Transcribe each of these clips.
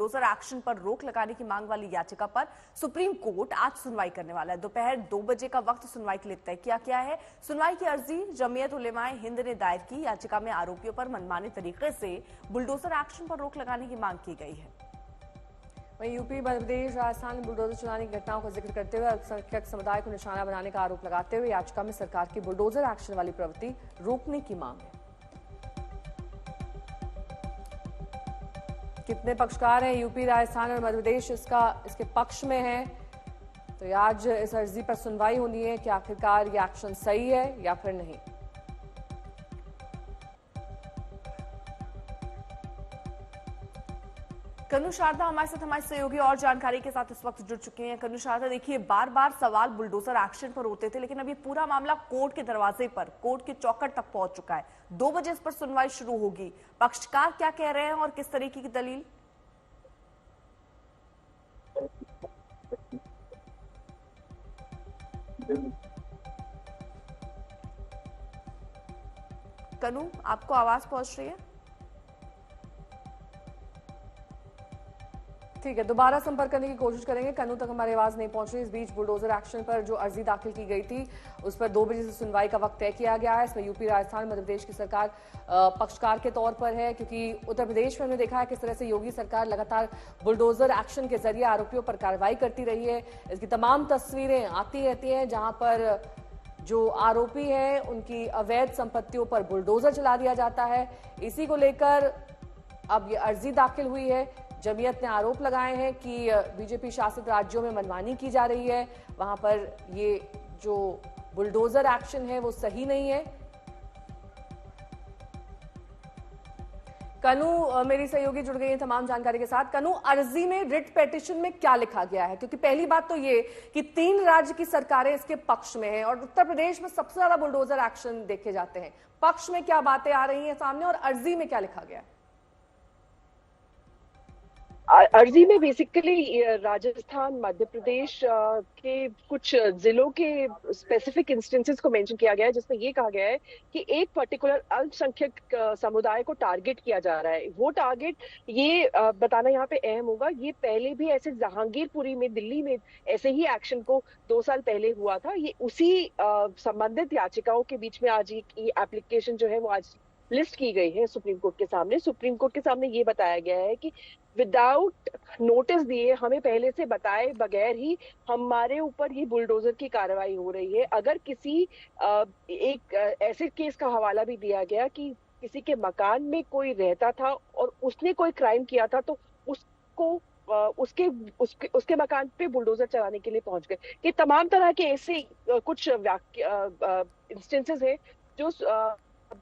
Bulldozer action पर रोक लगाने की मांग वाली याचिका पर सुप्रीम कोर्ट आज सुनवाई करने वाला है। दोपहर 2 बजे का वक्त सुनवाई के लिए तय किया गया है। सुनवाई की अर्जी जमीयत उलेमाए हिंद ने दायर की। याचिका में आरोपियों पर मनमाने तरीके से बुलडोजर एक्शन पर रोक लगाने की मांग की गई है। वहीं यूपी, मध्य प्रदेश, राजस्थान में बुलडोजर चलाने की घटनाओं का जिक्र करते हुए अल्पसंख्यक समुदाय को निशाना बनाने का आरोप लगाते हुए याचिका में सरकार की बुलडोजर एक्शन वाली प्रवृत्ति रोकने की मांग है। कितने पक्षकार हैं? यूपी, राजस्थान और मध्य प्रदेश इसके पक्ष में है। तो आज इस अर्जी पर सुनवाई होनी है कि आखिरकार ये एक्शन सही है या फिर नहीं। कनु शारदा हमारे साथ हमारे सहयोगी और जानकारी के साथ इस वक्त जुड़ चुके हैं। कनु शारदा, देखिए बार बार सवाल बुलडोजर एक्शन पर होते थे, लेकिन अब ये पूरा मामला कोर्ट के दरवाजे पर, कोर्ट के चौखट तक पहुंच चुका है। 2 बजे इस पर सुनवाई शुरू होगी। पक्षकार क्या कह रहे हैं और किस तरीके की दलील? कनु, आपको आवाज पहुंच रही है? ठीक है, दोबारा संपर्क करने की कोशिश करेंगे। कनु तक हमारी आवाज नहीं पहुंच रही। इस बीच बुलडोजर एक्शन पर जो अर्जी दाखिल की गई थी उस पर 2 बजे से सुनवाई का वक्त तय किया गया है। इसमें यूपी, राजस्थान, मध्य प्रदेश की सरकार पक्षकार के तौर पर है, क्योंकि उत्तर प्रदेश में हमने देखा है किस तरह से योगी सरकार लगातार बुलडोजर एक्शन के जरिए आरोपियों पर कार्रवाई करती रही है। इसकी तमाम तस्वीरें आती रहती हैं जहां पर जो आरोपी हैं उनकी अवैध संपत्तियों पर बुलडोजर चला दिया जाता है। इसी को लेकर अब ये अर्जी दाखिल हुई है। जमीयत ने आरोप लगाए हैं कि बीजेपी शासित राज्यों में मनमानी की जा रही है, वहां पर ये जो बुलडोजर एक्शन है वो सही नहीं है। कनु, मेरी सहयोगी जुड़ गई है तमाम जानकारी के साथ। कनु, अर्जी में रिट पिटीशन में क्या लिखा गया है? क्योंकि पहली बात तो ये कि 3 राज्य की सरकारें इसके पक्ष में हैं और उत्तर प्रदेश में सबसे ज्यादा बुलडोजर एक्शन देखे जाते हैं। पक्ष में क्या बातें आ रही हैं सामने और अर्जी में क्या लिखा गया है? अर्जी में बेसिकली राजस्थान, मध्य प्रदेश के कुछ जिलों के स्पेसिफिक इंस्टेंसेस को मेंशन किया गया है, जिसमें ये कहा गया है कि एक पर्टिकुलर अल्पसंख्यक समुदाय को टारगेट किया जा रहा है। वो टारगेट ये बताना यहाँ पे अहम होगा, ये पहले भी ऐसे जहांगीरपुरी में, दिल्ली में ऐसे ही एक्शन को 2 साल पहले हुआ था। ये उसी संबंधित याचिकाओं के बीच में आज ये एप्लीकेशन जो है वो आज लिस्ट की गई है सुप्रीम कोर्ट के सामने। सुप्रीम कोर्ट के सामने ये बताया गया है कि विदाउट नोटिस दिए, हमें पहले से बताए बगैर ही हमारे ऊपर ये बुलडोजर की कार्रवाई हो रही है। अगर किसी एक ऐसे केस का हवाला भी दिया गया कि किसी के मकान में कोई रहता था और उसने कोई क्राइम किया था, तो उसको उसके मकान पे बुलडोजर चलाने के लिए पहुंच गए। ये तमाम तरह के ऐसे कुछ इंस्टेंसेस है जो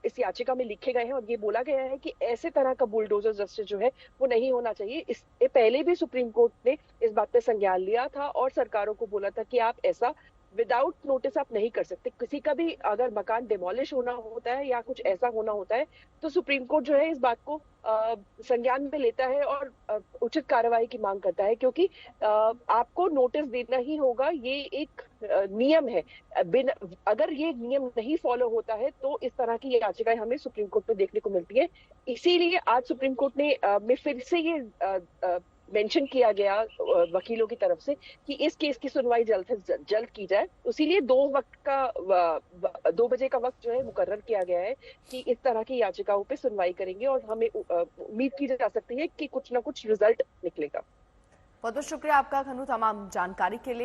इस याचिका में लिखे गए हैं और ये बोला गया है कि ऐसे तरह का बुलडोजर जस्टिस जो है वो नहीं होना चाहिए। इससे पहले भी सुप्रीम कोर्ट ने इस बात पे संज्ञान लिया था और सरकारों को बोला था कि आप ऐसा विदाउट नोटिस आप नहीं कर सकते। किसी का भी अगर मकान डिमोलिश होना होता है या कुछ ऐसा होना होता है तो सुप्रीम कोर्ट जो है इस बात को संज्ञान में लेता है और उचित कार्रवाई की मांग करता है, क्योंकि आपको नोटिस देना ही होगा। ये एक नियम है। अगर ये नियम नहीं फॉलो होता है तो इस तरह की याचिकाएं हमें सुप्रीम कोर्ट में देखने को मिलती है। इसीलिए आज सुप्रीम कोर्ट ने में फिर से ये मेंशन किया गया वकीलों की तरफ से कि इस केस की सुनवाई जल्द से जल्द की जाए। इसीलिए 2 बजे का वक्त जो है मुकर्रर किया गया है कि इस तरह की याचिकाओं पे सुनवाई करेंगे और हमें उम्मीद की जा सकती है कि कुछ ना कुछ रिजल्ट निकलेगा। बहुत बहुत शुक्रिया आपका कनु तमाम जानकारी के लिए।